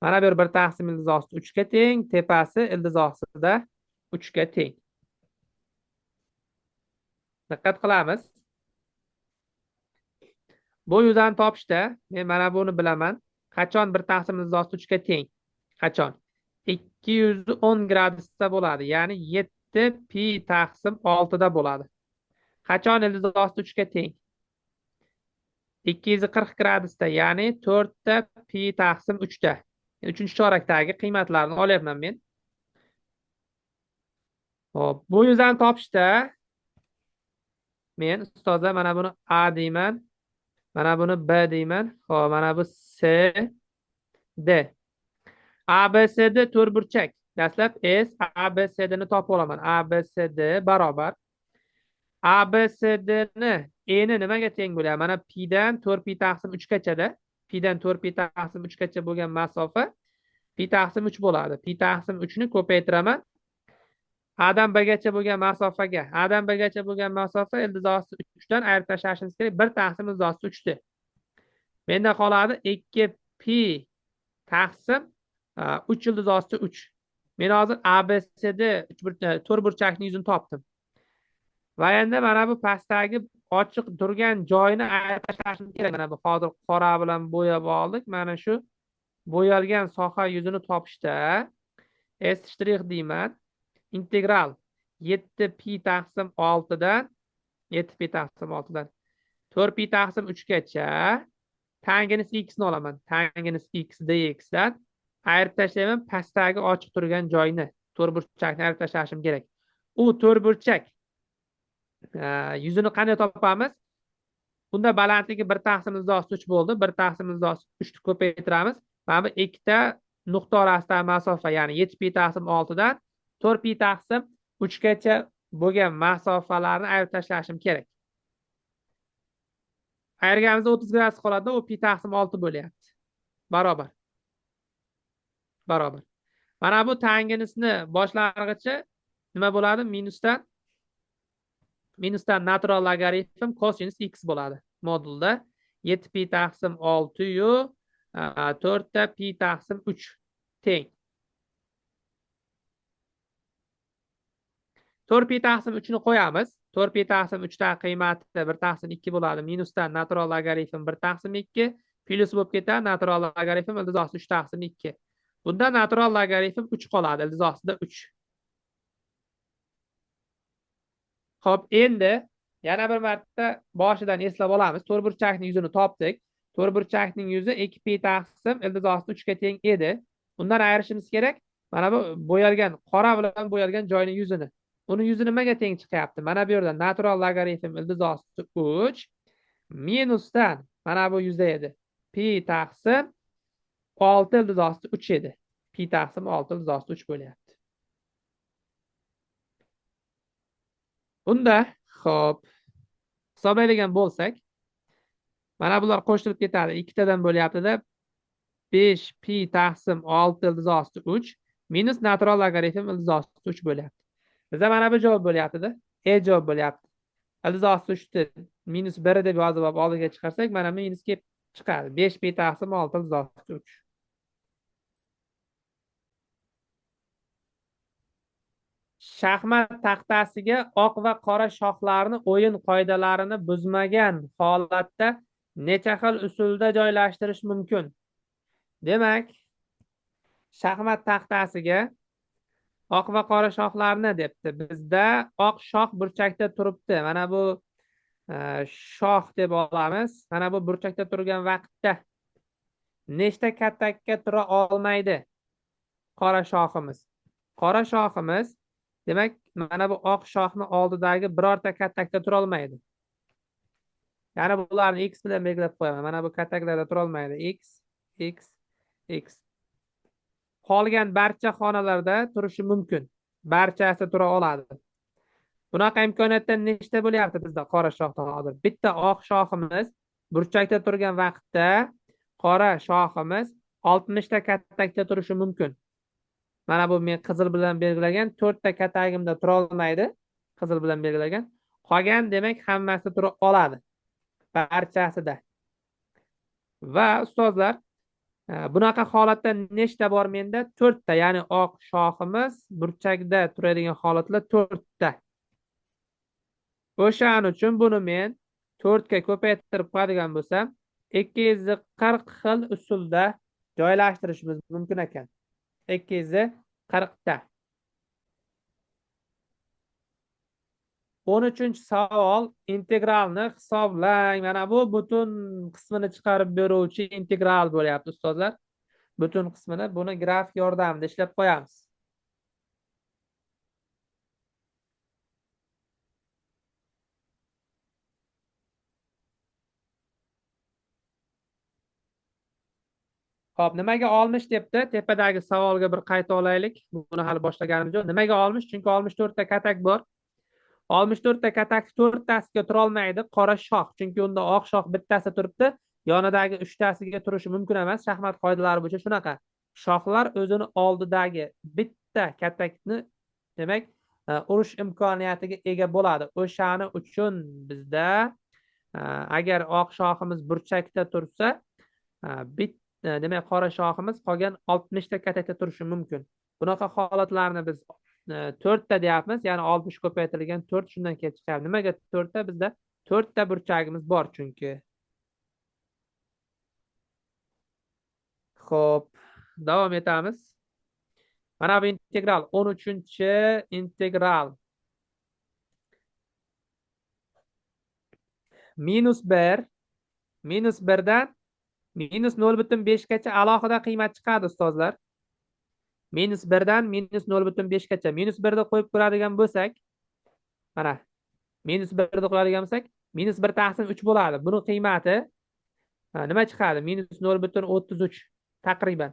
Mana bu yer 1 taqsim ildiz osti 3 ga teng, tepasi ildiz ostida 3 ga teng. Diqqat qilamiz. Bu yuzani topishda men mana buni bilaman. Qachon 1 taqsim ildiz osti 3 ga teng? Qachon? 210 gradusda bo'ladi. Ya'ni 7 pi taqsim 6 da bo'ladi. Qachon ildiz osti 3 ga teng? 240 gradusda, ya'ni 4 ta pi taqsim 3 da. 3-chi chorakdagi qiymatlarni olyapman men. Hop, bu yuzani topishda men ustozlar mana buni A deyman, mana buni B deyman. Hop, mana bu C, D. ABCD to'rtburchak. Dastlab S ABCD ni topib olaman. ABCD barobar ABCDni eni nimaga teng bo'ladi? Mana pi dan 4 pi taqsim 3 gachada. Pi dan 4 pi taqsim 3 gacha bo'lgan masofa pi taqsim 3 bo'ladi. Pi taqsim 3 ni ko'paytiraman. A dan B gacha bo'lgan masofaga. A dan B gacha bo'lgan masofa ildiz osti 3 dan ayirib tashlashimiz kerak. 1 taqsim ildiz osti 3 di. Menda qoladi 2 pi taqsim 3 ildiz osti 3. Men hozir ABCD to'rtburchakning yuzini topdim. Va endi mana bu pastdagi ochiq turgan joyini ayirib tashlashimiz kerak. Mana bu hozir qora bilan bo'yab oldik. Mana shu bo'yalgan soha yuzini topishda S' deyman. Integral 7 pi taqsim 6 dan 7 pi taqsim 6 dan 4 pi taqsim 3 gacha tangens x ni olaman. Tangens x dx dan ayirib tashlayman pastdagi ochiq turgan joyni. To'rtburchakni ayirib tashlashim kerak. U to'rtburchak yuzini qanday topamiz? Bunda balandligi 1 taqsim ildiz osti 3 bo'ldi. 1 taqsim ildiz osti 3 ni ko'paytiramiz. Mana bu ikkita nuqta orasidagi masofa, ya'ni 7 pi taqsim 6 dan 4 pi taqsim 3 gacha bo'lgan masofalarni ayirib tashlashim kerak. Ayirganimizda 30 gradus qoladi, u pi taqsim 6 bo'lyapti. Barobar. Barobar. Mana bu tanginisni boshlang'ichi nima bo'ladi? Minusdan natural logaritm cosinus x bo'ladi. Modulda 7 pi taqsim 6 yu 4 ta pi taqsim 3 teng. 4 pi taqsim 3 ni qo'yamiz. 4 pi taqsim 3 ta qiymati 1 taqsim 2 bo'ladi. Minusdan natural logaritm 1 taqsim 2 plyus bo'lib ketadi. Natural logaritm ildiz osti 3 taqsim 2. Bunda natural logaritm 3 qoladi. Ildiz ostida 3. Xo'p, endi yana bir marta boshidan eslab olamiz. To'rtburchakning yuzini topdik. To'rtburchakning yuzi 2 pi taqsim ildiz osti 3 ga teng edi. Undan ayirishimiz kerak. Mana bu bo'yalgan qora bilan bo'yalgan joyning yuzini. Uni yuzi nimaga teng chiqyapti? Mana bu yerda natural logaritm ildiz osti 3 minusdan mana bu yuzda edi. Pi taqsim 6 ildiz osti 3 edi. Pi taqsim 6 ildiz osti 3 bo'lyapti. Bunda xo'p, hisoblaydigan bo'lsak, mana bular qo'shilib ketadi. Ikkitadan bo'lyapti-da. 5 pi taqsim 6 ildiz osti 3 minus natural logaritm ildiz osti 3 bo'lyapti. Bizda mana bu javob bo'lyapti-da. Javob bo'lyapti. Ildiz osti 3 ni minus 1 deb yozib olib oldiga chiqarsak, mana minus kelib chiqadi. 5 pi taqsim 6 ildiz osti 3. Shaxmat taxtasiga oq va qora shoxlarni o'yin qoidalarini buzmagan holatda necha xil usulda joylashtirish mumkin? Demak, shaxmat taxtasiga oq va qora shoxlarni debdi. Bizda oq shox burchakda turibdi. Mana bu shox deb olamiz. Mana bu burchakda turgan vaqtda nechta katakka tura olmaydi qora shoximiz? Qora shoximiz demak, mana bu oq shoxni oldidagi birorta katakda tura olmaydi. Ya'ni bularni x bilan belgilab qo'yaman. Mana bu kataklarda tura olmaydi. X. Qolgan barcha xonalarda turishi mumkin. Barchasi tura oladi. Bunaqa imkoniyatdan nechta bo'lyapti bizda qora shoxda hozir? Bitta oq shoximiz burchakda turgan vaqtda qora shoximiz 60 ta katakda turishi mumkin. Mana bu men qizil bilan belgilagan 4 ta katagimda tura olmaydi. Qizil bilan belgilagan. Qolgan demak hammasi tura oladi. Barchasida. Va ustozlar, bunaqa holatda nechta bor menda? 4 ta, ya'ni oq shoximiz burchakda turadigan holatlar 4 ta. O'shaning uchun buni men 4 ga ko'paytirib qo'yadigan bo'lsam, 240 xil usulda joylashtirishimiz mumkin ekan. 240 ta. 13-chi savol, integralni hisoblang. Mana bu butun qismini chiqarib beruvchi integral bo'lyapti ustozlar. Butun qismini buni grafik yordamida ishlab qo'yamiz. Xo'p, nimaga olmish debdi? Tepadagi savolga bir qayta olaylik. Buni hali boshlaganimiz yo'q. Nimaga olmish? Chunki 64 ta katak bor. 64 ta katak 4 tasiga tura olmaydi qora shox. Chunki unda oq shox bittasi turibdi. Yonidagi 3 tasiga turishi mumkin emas. Shaxmat qoidalari bo'yicha shunaqa. Shoxlar o'zini oldidagi bitta katakni demak urish imkoniyatiga ega bo'ladi. O'shani uchun bizda agar oq shoximiz burchakda tursa, demak qora shoximiz qolgan 60 ta katakda turishi mumkin. Bunaqa holatlarni biz 4 ta deyapmiz, ya'ni 60 ko'paytirilgan 4 shundan kelib chiqadi. Nimaga 4 ta? Bizda 4 ta burchagimiz bor chunki. Xo'p, davom etamiz. Mana bu integral 13-chi integral -1 -1dan -0,5 gacha alohida qiymat chiqadi ustozlar. -1dan -0,5 gacha. -1 qo'yib ko'radigan bo'lsak, mana -1 qo'yadigan bo'lsak, -1 taqsim 3 bo'ladi. Buni qiymati nima chiqadi? -0,33 taqriban.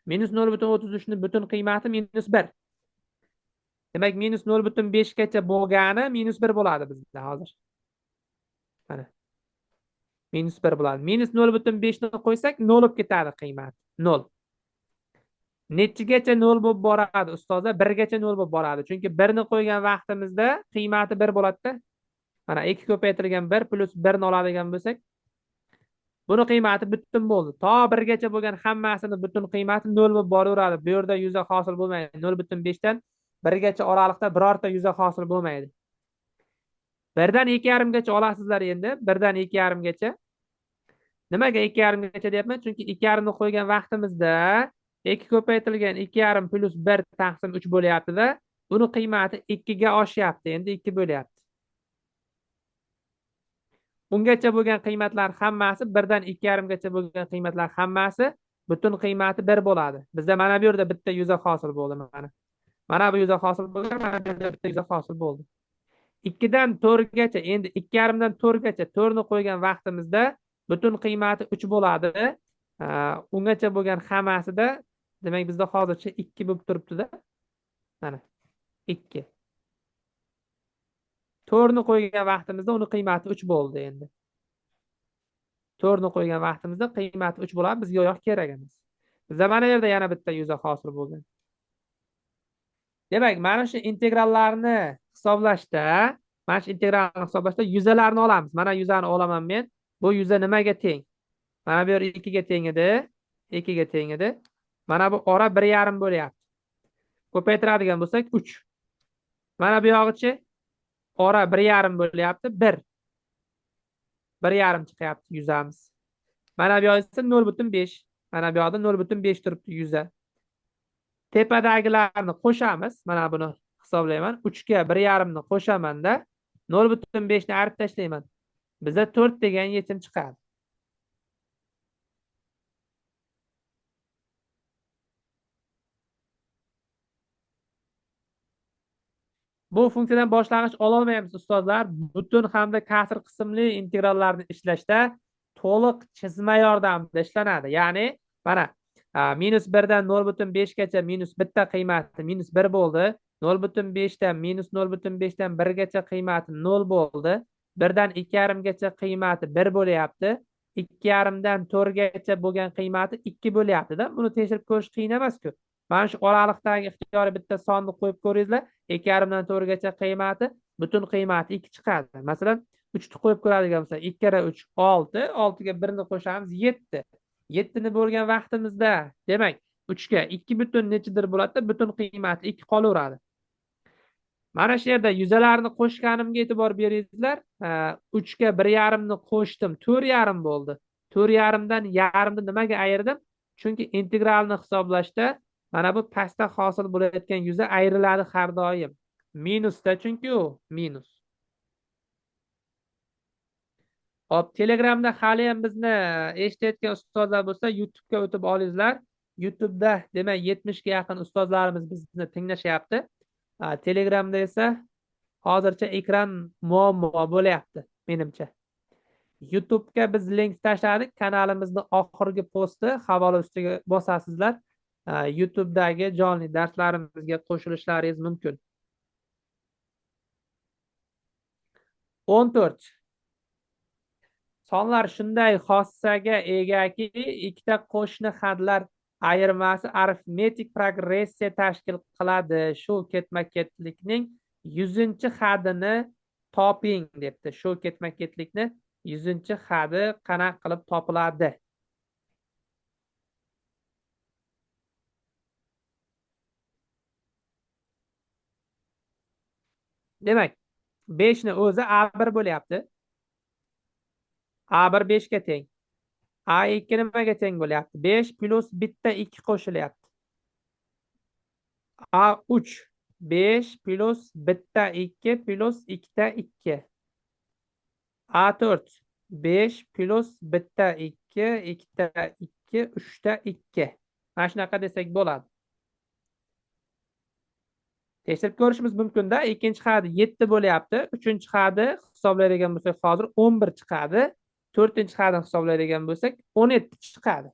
-0,33 ni butun qiymati -1. Demak, -0,5 gacha bo'lgani -1 bo'ladi bizda hozir. Mana -1 bo'ladi. -0,5 ni qo'ysak 0 bo'lib ketadi qiymati. 0. Nechigacha 0 bo'lib boradi ustozlar? 1 gacha 0 bo'lib boradi. Chunki 1 ni qo'ygan vaqtimizda qiymati 1 bo'ladi-da. Mana 2 ko'paytirilgan 1 plus 1 ni oladigan bo'lsak, buni qiymati butun bo'ldi. To 1 gacha bo'lgan hammasini butun qiymati 0 bo'lib boraveradi. Bu yerda yuza hosil bo'lmaydi. 0,5 dan 1 gacha oraliqda birorta yuza hosil bo'lmaydi. 1 dan 2,5 gacha olasizlar endi. 1 dan 2,5 gacha. Nimaga 2,5 gacha deyapman? Chunki 2,5 ni qo'ygan vaqtimizda 2 ko'paytirilgan 2,5 plus 1 taqsim 3 bo'lyapti-da, buni qiymati 2 ga oshyapti. Endi 2 bo'lyapti. Ungacha bo'lgan qiymatlar hammasi 1 dan 2,5 gacha bo'lgan qiymatlar hammasi butun qiymati 1 bo'ladi. Bizda mana bu yerda bitta yuza hosil bo'ldi mana. Mana bu yuza hosil bo'lgan, mana bu yerda bitta yuza hosil bo'ldi. 2 dan 4 gacha, endi 2,5 dan 4 gacha 4 ni qo'ygan vaqtimizda butun qiymati 3 bo'ladi. Ungacha bo'lgan hammasida demak bizda hozircha 2 bo'lib turibdi-da. Mana 2. 4 ni qo'ygan vaqtimizda uni qiymati 3 bo'ldi endi. 4 ni qo'ygan vaqtimizda qiymati 3 bo'ladi, bizga oyoq kerak emas. Bizda mana yerda yana bitta yuza hosil bo'lgan. Demak, mana shu integrallarni hisoblashda, yuzalarni olamiz. Mana yuzani olaman men. Bu yuza nimaga teng? Mana bu yer 2 ga teng edi. 2 ga teng edi. Mana bu ora 1,5 bo'lyapti. Ko'paytiradigan bo'lsak 3. Mana bu yog'ichi ora 1,5 bo'lyapti, 1. 1,5 chiqyapti yuzamiz. Mana bu yoq esa 0,5. Mana bu yoqda 0,5 turibdi yuza. Tepadagilarni qo'shamiz. Mana buni hisoblayman. 3 ga 1,5 ni qo'shamanda 0,5 ni arib tashlayman. Bizda 4 degan yechim chiqadi. Bu funksiyadan boshlang'ich ololmaymiz ustozlar. Butun hamda kasr qismli integrallarni ishlashda to'liq chizma yordamida ishlanadi. Ya'ni mana -1 dan 0,5 gacha minus bitta qiymati -1 bo'ldi. 0,5dan minus 0,5dan 1gacha qiymati 0 bo'ldi. 1dan 2,5gacha qiymati 1 bo'lyapti. 2,5dan 4gacha bo'lgan qiymati 2 bo'lyapti-da. Buni tekshirib ko'rish qiyin emas-ku. Mana shu oraliqdagi ixtiyoriy bitta sonni qo'yib ko'ringizlar. 2,5dan 4gacha qiymati, butun qiymati 2 chiqadi. Masalan, 3 ni qo'yib ko'radigan bo'lsak, 2 kira 3 6, 6 ga 1 ni qo'shamiz 7. 7 ni bo'lgan vaqtimizda, demak, 3 ga 2 butun nechidir bo'ladi? Butun qiymati 2 qolaveradi. Mana shu yerda yuzalarni qo'shganimga e'tibor beringizlar. 3 ga 1,5 ni qo'shdim, 4,5 bo'ldi. 4,5dan yarmni nimaga ayirdim? Chunki integralni hisoblashda mana bu pastda hosil bo'layotgan yuza ayriladi har doim. Minusda, chunki u minus. Hop, Telegramda hali ham bizni eshitayotgan ustozlar bo'lsa, YouTube'ga o'tib olingizlar. YouTube'da demak 70 ga yaqin ustozlarimiz bizni tinglashyapti. Telegramda esa hozircha ekran muammo bo'lyapti menimcha. YouTube'ga biz link tashladik. Kanalimizning oxirgi posti havola ustiga bosasizlar. YouTube'dagi jonli darslarimizga qo'shilishlaringiz mumkin. 14. Sonlar shunday xossaga egaki, ikkita qo'shni hadlar ayirmasi arifmetik progressiya tashkil qiladi. Shu ketma-ketlikning 100-hadini toping debdi. Shu ketma-ketlikni 100-hadi qanaqa qilib topiladi? Demak, 5 ni o'zi A1 bo'lyapti. A1 5 ga teng. A2 nimaga teng bo'lyapti? 5 plus bitta 2 qo'shilyapti. A3 5 plus bitta 2 plus ikkita 2. A4 5 plus bitta 2, ikkita 2, 3ta 2. Mana shunaqa desak bo'ladi. Tekshirib ko'rishimiz mumkin-da. Ikkinchi hadi 7 bo'lyapti. Uchinchi hadi hisoblaydigan bo'lsak, hozir 11 chiqadi. To'rtinchi hadini hisoblaydigan bo'lsak, 17 chiqadi.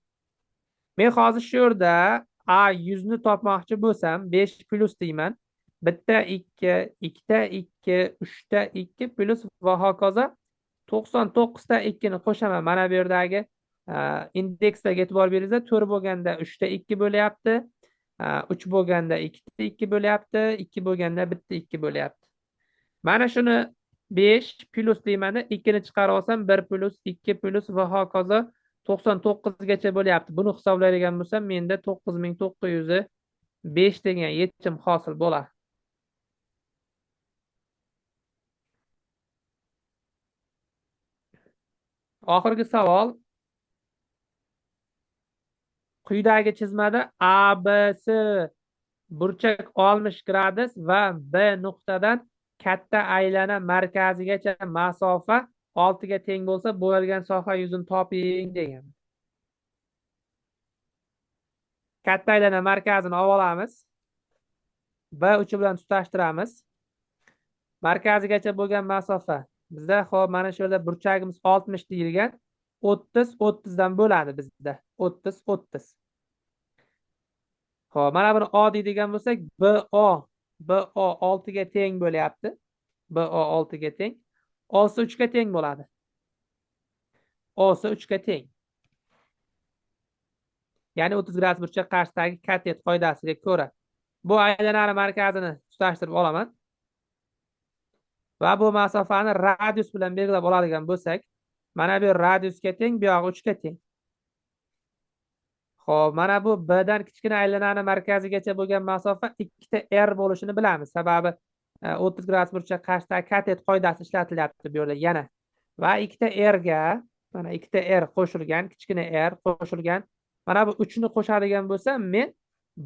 Men hozir shu yerda A100 ni topmoqchi bo'lsam, 5 plus deyman. Bitta 2, ikkita 2, 3ta 2 plus va hokazo 99 ta 2 ni qo'shaman. Mana bu yerdagi indeksdagi e'tibor beringizlar, 4 bo'lganda 3 ta 2 bo'lyapti. 3 bo'lganda 2 ta 2 bo'lyapti, 2 bo'lganda bitta 2 bo'lyapti. Mana shuni 5 plus deymanda 2 ni chiqarib olsam 1 plus 2 plus va hokazo 99 gacha bo'lyapti. Buni hisoblaydigan bo'lsam, menda 9905 degan yechim hosil bo'ladi. Oxirgi savol. Quyidagi chizmada ABC burchak 60 gradus va B nuqtadan katta aylana markazigacha masofa 6 ga teng bo'lsa, bo'yalgan soha yuzini toping degan. Katta aylana markazini olamiz. B uchi bilan tutashtiramiz. Markazigacha bo'lgan masofa bizda xo'p, mana shu yerda burchagimiz 60 deyilgan. 30 30 dan bo'ladi bizda. 30 30. Xo'p, mana buni O deydigan bo'lsak, BO 6 ga teng bo'lyapti. BO 6 ga teng. O'si 3 ga teng bo'ladi. O'si 3 ga teng. Ya'ni 30 gradus burchak qarshisidagi katet qoidasiga ko'ra bu aylanani markazini tutashtirib olaman. Va bu masofani radius bilan belgilab oladigan bo'lsak, mana bu radiusga teng, bu yog'i 3 ga teng. Xo'p, mana bu B dan kichkina aylanani markazigacha bo'lgan masofa 2 ta R bo'lishini bilamiz. Sababi 30 gradus burchak qarshisidagi katet qoidasi ishlatilyapti bu yerda yana. Va 2 ta R ga, mana 2 ta R qo'shilgan, kichkina R qo'shilgan. Mana bu 3 ni qo'shadigan bo'lsam, men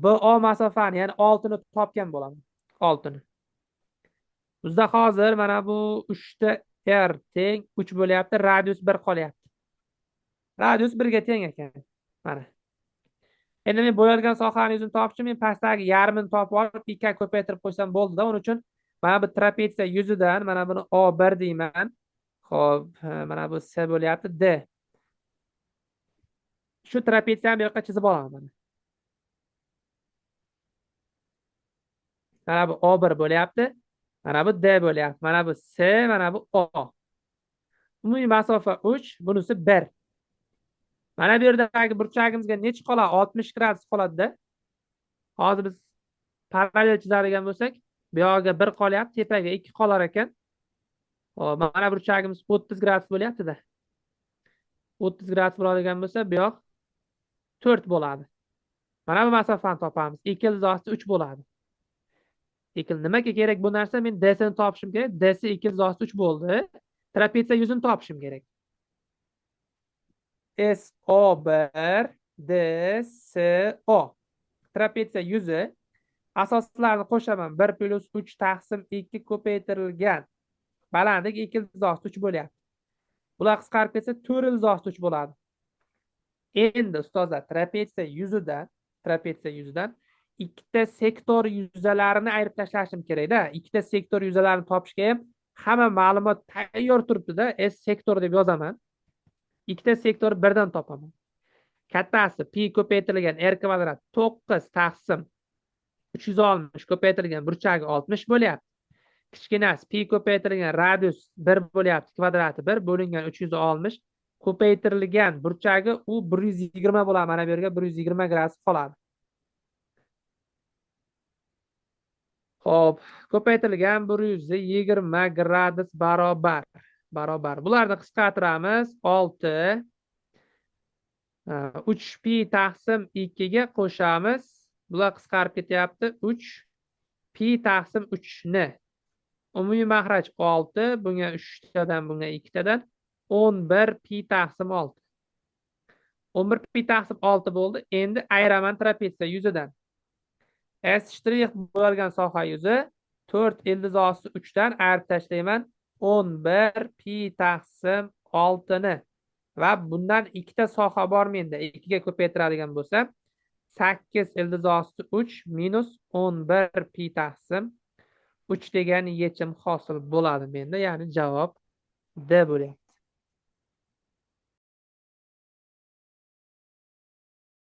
BO masofani, ya'ni 6 ni topgan bo'laman. 6 ni. Bizda hozir mana bu 3 ta R teng 3 bo'lyapti, radius 1 qolyapti. Radius 1 ga teng ekan. Mana. Endi men bo'yalgan sohaning yuzini topishim, men pastdagi yarmini topib olib, 2 ga ko'paytirib qo'ysam bo'ldi-da. Uning uchun mana bu trapetsiya yuzidan mana buni O1 deyman. Xo'p, mana bu S bo'lyapti, D. Shu trapetsiyani bu yoqqa chizib olaman. Mana bu O1 bo'lyapti. Mana bu D bo'lyapti. Mana bu C, mana bu O. Umumiy masofa 3, bunisi 1. Mana bu yerdagi burchagimizga necha qoladi? 60 gradus qoladi-da. Hozir biz parallel chizadigan bo'lsak, bu yog'iga 1 qolyapti, tepaga 2 qolar ekan. Hop, mana burchagimiz 30 gradus bo'lyapti-da. 30 gradus bo'ladigan bo'lsa, bu yoq 4 bo'ladi. Mana bu masofani topamiz. 2 izosi 3 bo'ladi. Nimaga kerak bu narsa? Men DS ni topishim kerak. DS 2 izosi 3 bo'ldi. Trapetsiya yuzini topishim kerak. SO1 DSO. Trapetsiya yuzi asoslarini qo'shaman. 1 plus 3 taqsim 2 ko'paytirilgan balandlik 2 izosi 3 bo'lyapti. Bular qisqarib ketsa 4 izosi 3 bo'ladi. Endi ustozlar trapetsiya yuzidan ikkita sektor yuzalarini ayirib tashlashim kerakda. Ikkita sektor yuzalarini topishga ham hamma ma'lumot tayyor turibdi-da. S sektor deb yozaman. Ikkita sektor birdan topaman. Kattasi pi ko'paytirilgan r kvadrat 9 taqsim 360 ko'paytirilgan burchagi 60 bo'lyapti. Kichkinasi pi ko'paytirilgan radius 1 bo'lyapti, kvadrati 1 bo'lingan 360 ko'paytirilgan burchagi u 120 bo'ladi. Mana bu yerga 120 gradus qoladi. Xo'p, ko'paytirilgan 120 gradus barobar. Bularni qisqartiramiz. 6 3 pi taqsim 2 ga qo'shamiz. Bular qisqarib ketyapti. 3 pi taqsim 3 ni. Umumiy mahraj 6, bunga 3 tadan, bunga 2 tadan 11 pi taqsim 6. 11 pi taqsim 6 bo'ldi. Endi ayiraman trapetsiya yuzidan. S' bo'lgan soha yuzi 4 ildizosi 3 dan ayirib tashlayman 11 pi taqsim 6 ni. Va bundan ikkita soha bor menda. 2 ga ko'paytiradigan bo'lsam 8 ildizosi 3 minus 11 pi taqsim 3 degan yechim hosil bo'ladi menda. Ya'ni javob D bo'lyapti.